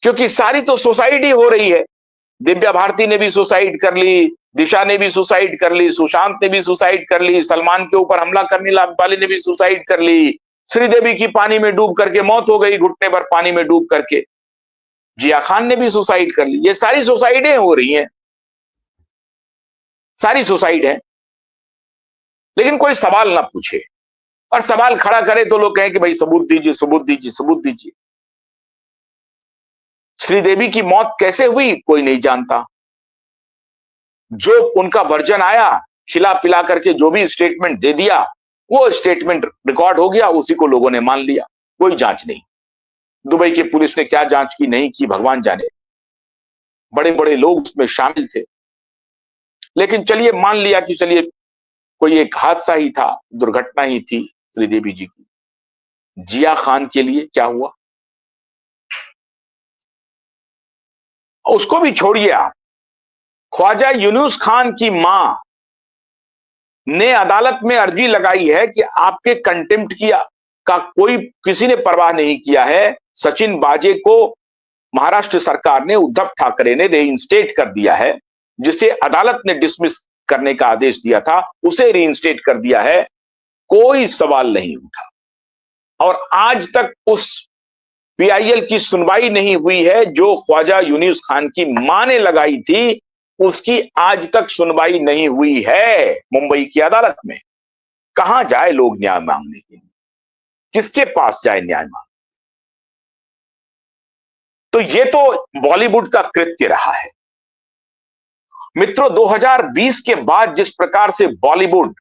क्योंकि सारी तो सुसाइड ही हो रही है। दिव्या भारती ने भी सुसाइड कर ली, दिशा ने भी सुसाइड कर ली, सुशांत ने भी सुसाइड कर ली, सलमान के ऊपर हमला करने वाले ने भी सुसाइड कर ली, श्रीदेवी की पानी में डूब करके मौत हो गई, घुटने पर पानी में डूब करके, जिया खान ने भी सुसाइड कर ली। ये सारी सुसाइडें हो रही हैं, सारी सुसाइड है। लेकिन कोई सवाल ना पूछे, और सवाल खड़ा करे तो लोग कहें कि भाई सबूत दीजिए, सबूत दीजिए, सबूत दीजिए। श्रीदेवी की मौत कैसे हुई कोई नहीं जानता। जो उनका वर्जन आया, खिला पिला करके जो भी स्टेटमेंट दे दिया, वो स्टेटमेंट रिकॉर्ड हो गया, उसी को लोगों ने मान लिया। कोई जांच नहीं। दुबई की पुलिस ने क्या जांच की नहीं की भगवान जाने। बड़े बड़े लोग उसमें शामिल थे। लेकिन चलिए मान लिया कि चलिए कोई एक हादसा ही था, दुर्घटना ही थी श्रीदेवी जी की। जिया खान के लिए क्या हुआ, उसको भी छोड़िए आप। ख्वाजा यूनुस खान की मां ने अदालत में अर्जी लगाई है कि आपके कंटेम्प्ट किया का कोई किसी ने परवाह नहीं किया है। सचिन बाजे को महाराष्ट्र सरकार ने, उद्धव ठाकरे ने रीइंस्टेट कर दिया है, जिसे अदालत ने डिसमिस करने का आदेश दिया था, उसे रीइंस्टेट कर दिया है। कोई सवाल नहीं उठा और आज तक उस पीआईएल की सुनवाई नहीं हुई है जो ख्वाजा यूनुस खान की मां ने लगाई थी। उसकी आज तक सुनवाई नहीं हुई है मुंबई की अदालत में। कहां जाए लोग न्याय मांगने के लिए, किसके पास जाए न्याय मांगने। तो ये तो बॉलीवुड का कृत्य रहा है मित्रों। 2020 के बाद जिस प्रकार से बॉलीवुड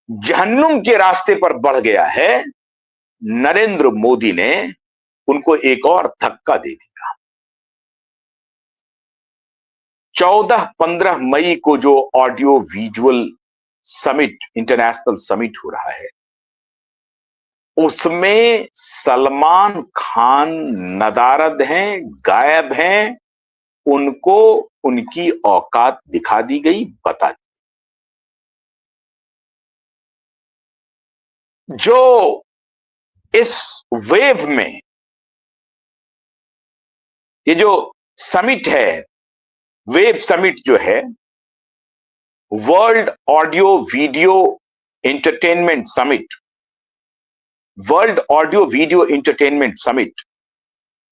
जहन्नुम के रास्ते पर बढ़ गया है, नरेंद्र मोदी ने उनको एक और धक्का दे दिया। 14-15 मई को जो audio visual summit, international summit हो रहा है, उसमें सलमान खान नदारद हैं, गायब हैं। उनको उनकी औकात दिखा दी गई, बता दी। जो इस वेव में ये जो समिट है, वेव समिट जो है, world audio video entertainment summit, world audio video entertainment summit,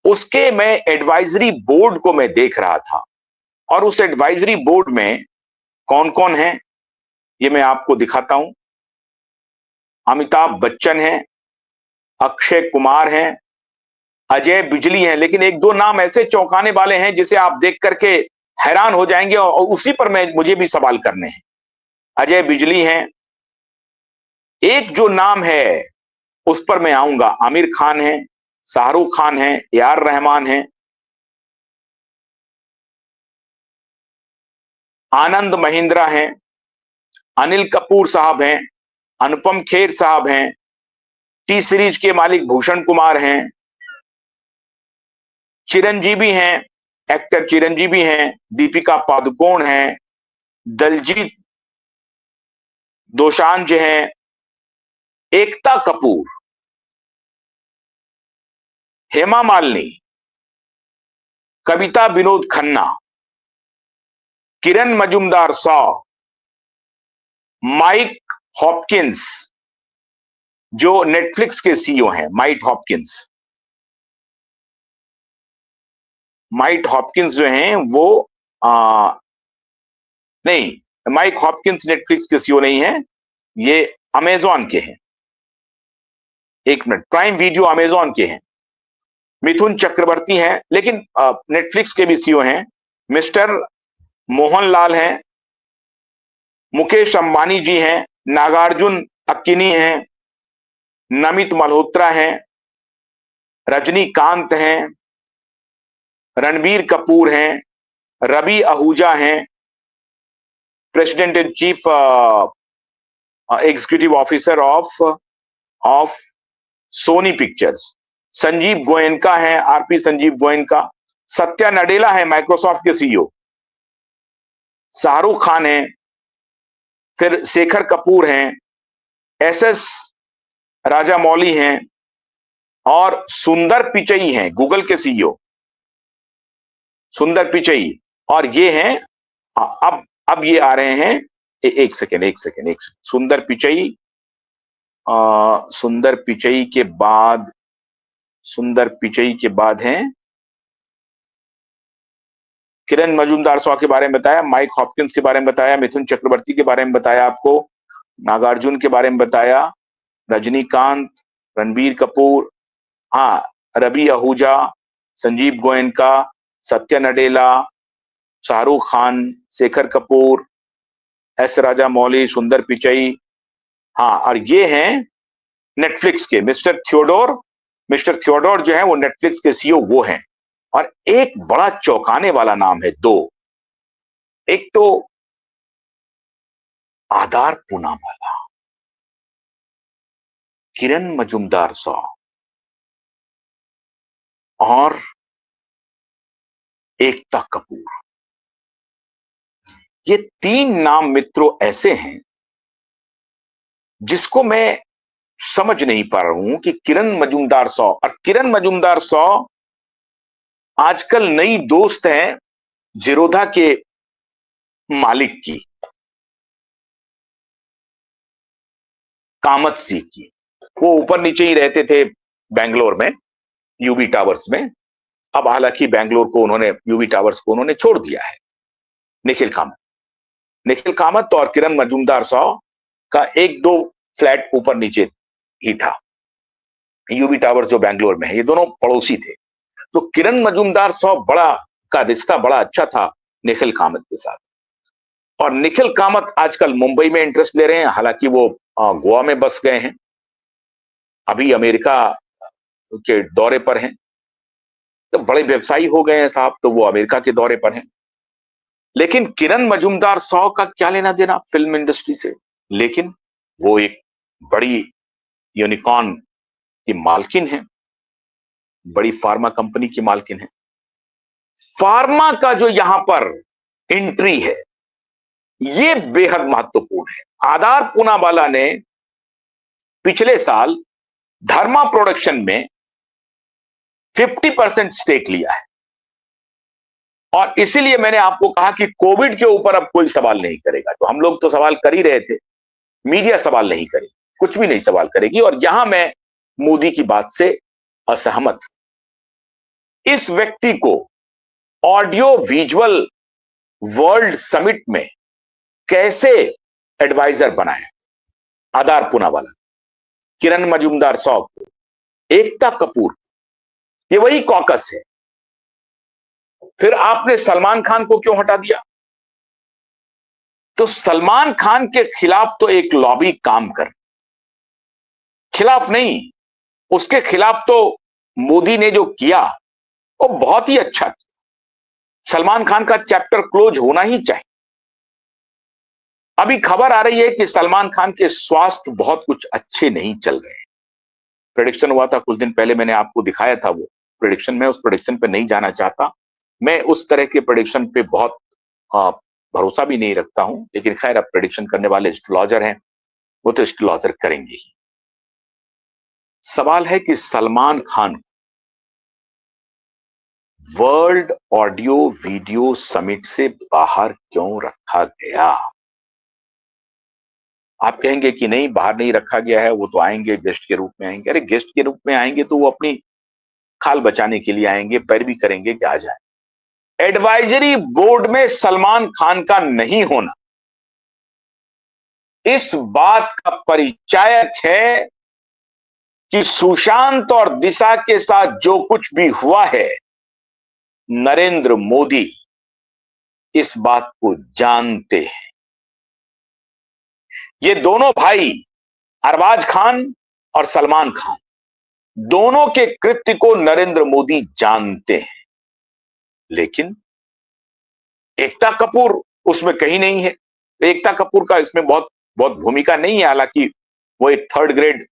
उसके मैं एडवाइजरी बोर्ड को मैं देख रहा था। और उस एडवाइजरी बोर्ड में कौन कौन है ये मैं आपको दिखाता हूं। अमिताभ बच्चन हैं, अक्षय कुमार हैं, अजय बिजली हैं। लेकिन एक दो नाम ऐसे चौंकाने वाले हैं जिसे आप देख करके हैरान हो जाएंगे, और उसी पर मुझे भी सवाल करने हैं। अजय बिजली हैं। एक जो नाम है उस पर मैं आऊंगा, आमिर खान है, शाहरुख खान है, यार रहमान है, आनंद महिंद्रा हैं, अनिल कपूर साहब हैं, अनुपम खेर साहब हैं, टी सीरीज के मालिक भूषण कुमार हैं, चिरंजीवी हैं, एक्टर चिरंजीवी हैं, दीपिका पादुकोण हैं, दलजीत दोसांझ हैं, एकता कपूर, हेमा मालिनी, कविता विनोद खन्ना, किरण मजूमदार शॉ, माइक हॉपकिंस, जो नेटफ्लिक्स के सीईओ हैं, माइक हॉपकिंस। माइक हॉपकिंस जो हैं वो नहीं, माइक हॉपकिंस नेटफ्लिक्स के सीईओ नहीं है, ये अमेजॉन के हैं। एक मिनट, प्राइम वीडियो अमेजॉन के हैं। मिथुन चक्रवर्ती हैं, लेकिन नेटफ्लिक्स के भी सीईओ हैं। मिस्टर मोहनलाल हैं, मुकेश अंबानी जी हैं, नागार्जुन अक्किनी हैं, नमित मल्होत्रा हैं, रजनीकांत हैं, रणबीर कपूर हैं, रवि आहूजा हैं, president and chief executive officer of Soni pictures, Sanjeev Goenka है, आरपी संजीव गोयनका, सत्या नडेला है, माइक्रोसॉफ्ट के सीईओ, शाहरुख खान है, फिर शेखर कपूर हैं, एसएस राजामौली हैं, और सुंदर पिचई हैं, गूगल के सीईओ सुंदर पिचई। और ये हैं, अब ये आ रहे हैं, एक सेकेंड एक सेकेंड एक सेकेंड, सुंदर पिचई, सुंदर पिचई के बाद, सुंदर पिचई के बाद हैं किरण मजूमदार शॉ के बारे में बताया, माइक हॉपकिंस के बारे में बताया, मिथुन चक्रवर्ती के बारे में बताया आपको, नागार्जुन के बारे में बताया, रजनीकांत, रणबीर कपूर, हाँ, रवि आहूजा, संजीव गोयनका, सत्या नडेला, शाहरुख खान, शेखर कपूर, एस राजा मौली, सुंदर पिचई। हाँ, और ये हैं नेटफ्लिक्स के मिस्टर थियोडोर। मिस्टर थियोडोर जो है वो नेटफ्लिक्स के सीईओ वो हैं। और एक बड़ा चौंकाने वाला नाम है, दो। एक तो आधार पूनावाला, किरण मजूमदार शॉ, और एकता कपूर। ये तीन नाम मित्रों ऐसे हैं जिसको मैं समझ नहीं पा रहा हूं कि किरण मजूमदार शॉ, और किरण मजूमदार शॉ आजकल नई दोस्त हैं जिरोधा के मालिक की, कामत सी की। वो ऊपर नीचे ही रहते थे बेंगलोर में, यूबी टावर्स में। अब हालांकि बेंगलोर को उन्होंने, यूबी टावर्स को उन्होंने छोड़ दिया है। निखिल कामत, निखिल कामत और किरण मजूमदार शॉ का एक दो फ्लैट ऊपर नीचे ही था, यूबी टावर्स जो बेंगलोर में है। ये दोनों पड़ोसी थे। तो किरण मजूमदार शॉ बड़ा का रिश्ता बड़ा अच्छा था निखिल कामत के साथ। और निखिल कामत आजकल मुंबई में इंटरेस्ट ले रहे हैं, हालांकि वो गोवा में बस गए हैं, अभी अमेरिका के दौरे पर हैं। तो बड़े व्यवसायी हो गए हैं साहब, तो वो अमेरिका के दौरे पर हैं। लेकिन किरण मजूमदार शॉ का क्या लेना देना फिल्म इंडस्ट्री से? लेकिन वो एक बड़ी यूनिकॉर्न की मालकिन है, बड़ी फार्मा कंपनी की मालकिन है। फार्मा का जो यहां पर एंट्री है, ये बेहद महत्वपूर्ण है। आधार पूनावाला ने पिछले साल धर्मा प्रोडक्शन में 50% स्टेक लिया है। और इसीलिए मैंने आपको कहा कि कोविड के ऊपर अब कोई सवाल नहीं करेगा। तो हम लोग तो सवाल कर ही रहे थे, मीडिया सवाल नहीं करेगी, कुछ भी नहीं सवाल करेगी। और यहां मैं मोदी की बात से असहमत हूं। इस व्यक्ति को ऑडियो विजुअल वर्ल्ड समिट में कैसे एडवाइजर बनाया? आधार पूनावाला, किरण मजूमदार शॉ को, एकता कपूर, ये वही कॉकस है। फिर आपने सलमान खान को क्यों हटा दिया? तो सलमान खान के खिलाफ तो एक लॉबी काम कर, खिलाफ नहीं, उसके खिलाफ तो मोदी ने जो किया वो बहुत ही अच्छा किया। सलमान खान का चैप्टर क्लोज होना ही चाहिए। अभी खबर आ रही है कि सलमान खान के स्वास्थ्य बहुत कुछ अच्छे नहीं चल रहे हैं। प्रेडिक्शन हुआ था कुछ दिन पहले, मैंने आपको दिखाया था वो प्रेडिक्शन। मैं उस प्रेडिक्शन पे नहीं जाना चाहता। मैं उस तरह के प्रेडिक्शन पे बहुत भरोसा भी नहीं रखता हूं। लेकिन खैर, अब प्रेडिक्शन करने वाले एस्ट्रोलॉजर हैं, वो तो एस्ट्रोलॉजर करेंगे ही। सवाल है कि Salman Khan world audio video summit से बाहर क्यों रखा गया? आप कहेंगे कि नहीं, बाहर नहीं रखा गया है, वो तो आएंगे, गेस्ट के रूप में आएंगे। अरे गेस्ट के रूप में आएंगे तो वो अपनी खाल बचाने के लिए आएंगे, पैरवी करेंगे कि आ जाए। एडवाइजरी बोर्ड में सलमान खान का नहीं होना इस बात का परिचायक है कि सुशांत और दिशा के साथ जो कुछ भी हुआ है, नरेंद्र मोदी इस बात को जानते हैं। ये दोनों भाई, अरबाज खान और सलमान खान, दोनों के कृत्य को नरेंद्र मोदी जानते हैं। लेकिन एकता कपूर उसमें कहीं नहीं है। एकता कपूर का इसमें बहुत बहुत भूमिका नहीं है। हालांकि वो एक थर्ड ग्रेड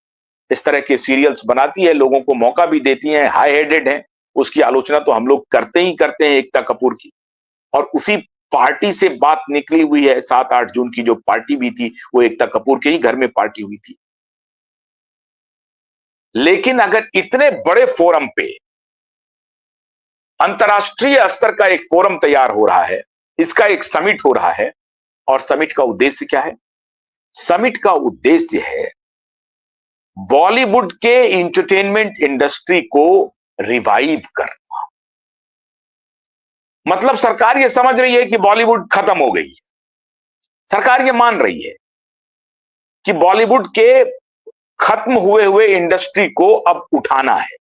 इस तरह के सीरियल्स बनाती है, लोगों को मौका भी देती है, हाई हेडेड है। उसकी आलोचना तो हम लोग करते ही करते हैं एकता कपूर की। और उसी पार्टी से बात निकली हुई है, 7-8 जून की जो पार्टी भी थी, वो एकता कपूर के ही घर में पार्टी हुई थी। लेकिन अगर इतने बड़े फोरम पे अंतर्राष्ट्रीय स्तर का एक फोरम तैयार हो रहा है, इसका एक समिट हो रहा है, और समिट का उद्देश्य क्या है? समिट का उद्देश्य है बॉलीवुड के एंटरटेनमेंट इंडस्ट्री को रिवाइव करना। मतलब सरकार ये समझ रही है कि बॉलीवुड खत्म हो गई है। सरकार ये मान रही है कि बॉलीवुड के खत्म हुए हुए इंडस्ट्री को अब उठाना है,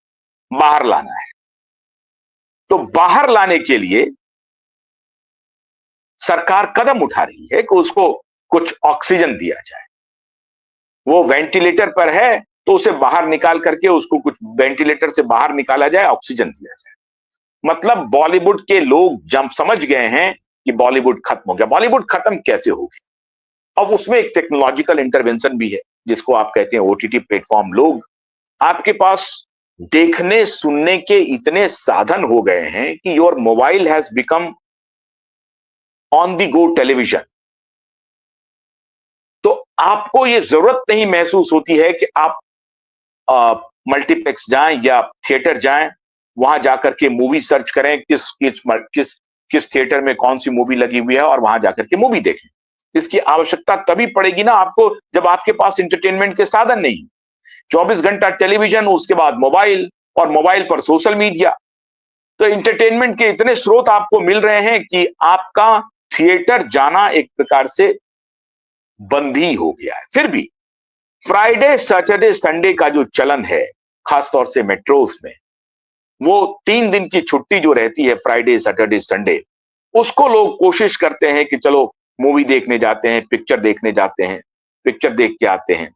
बाहर लाना है। तो बाहर लाने के लिए सरकार कदम उठा रही है कि उसको कुछ ऑक्सीजन दिया जाए। वो वेंटिलेटर पर है तो उसे बाहर निकाल करके उसको कुछ वेंटिलेटर से बाहर निकाला जाए, ऑक्सीजन दिया जाए। मतलब बॉलीवुड के लोग जब समझ गए हैं कि बॉलीवुड खत्म हो गया। बॉलीवुड खत्म कैसे हो गया? अब उसमें एक टेक्नोलॉजिकल इंटरवेंशन भी है, जिसको आप कहते हैं ओटीटी प्लेटफॉर्म। लोग आपके पास देखने सुनने के इतने साधन हो गए हैं कि your mobile has become on the go television. तो आपको यह जरूरत नहीं महसूस होती है कि आप मल्टीप्लेक्स जाएं या थिएटर जाएं, वहां जाकर के मूवी सर्च करें, किस थिएटर में कौन सी मूवी लगी हुई है, और वहां जाकर के मूवी देखें। इसकी आवश्यकता तभी पड़ेगी ना आपको जब आपके पास इंटरटेनमेंट के साधन नहीं। 24 घंटा टेलीविजन, उसके बाद मोबाइल, और मोबाइल पर सोशल मीडिया। तो इंटरटेनमेंट के इतने स्रोत आपको मिल रहे हैं कि आपका थिएटर जाना एक प्रकार से बंद ही हो गया है। फिर भी फ्राइडे सैटरडे संडे का जो चलन है, खासतौर से मेट्रोस में, वो 3 दिन की छुट्टी जो रहती है फ्राइडे सैटरडे संडे, उसको लोग कोशिश करते हैं कि चलो मूवी देखने जाते हैं, पिक्चर देखने जाते हैं, पिक्चर देख के आते हैं।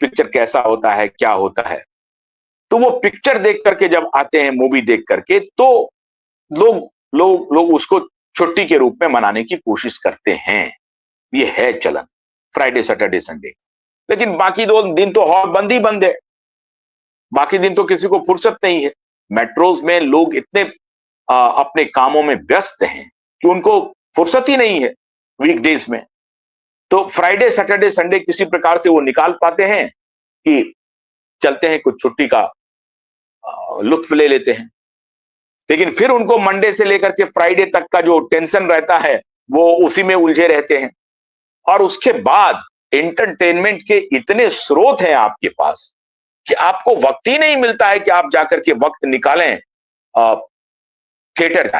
पिक्चर कैसा होता है, क्या होता है? तो वो पिक्चर देख करके जब आते हैं, मूवी देख करके, तो लोग लोग उसको छुट्टी के रूप में मनाने की कोशिश करते हैं। ये है चलन फ्राइडे सैटरडे संडे। लेकिन बाकी 2 दिन तो हॉल बंद ही बंद है। बाकी दिन तो किसी को फुर्सत नहीं है। मेट्रोज में लोग इतने अपने कामों में व्यस्त हैं कि उनको फुर्सत ही नहीं है वीकडेज में। तो फ्राइडे सैटरडे संडे किसी प्रकार से वो निकाल पाते हैं कि चलते हैं, कुछ छुट्टी का लुत्फ ले लेते हैं। लेकिन फिर उनको मंडे से लेकर के फ्राइडे तक का जो टेंशन रहता है, वो उसी में उलझे रहते हैं। और उसके बाद एंटरटेनमेंट के इतने स्रोत हैं आपके पास कि आपको वक्त ही नहीं मिलता है कि आप जाकर के वक्त निकालें थिएटर जाने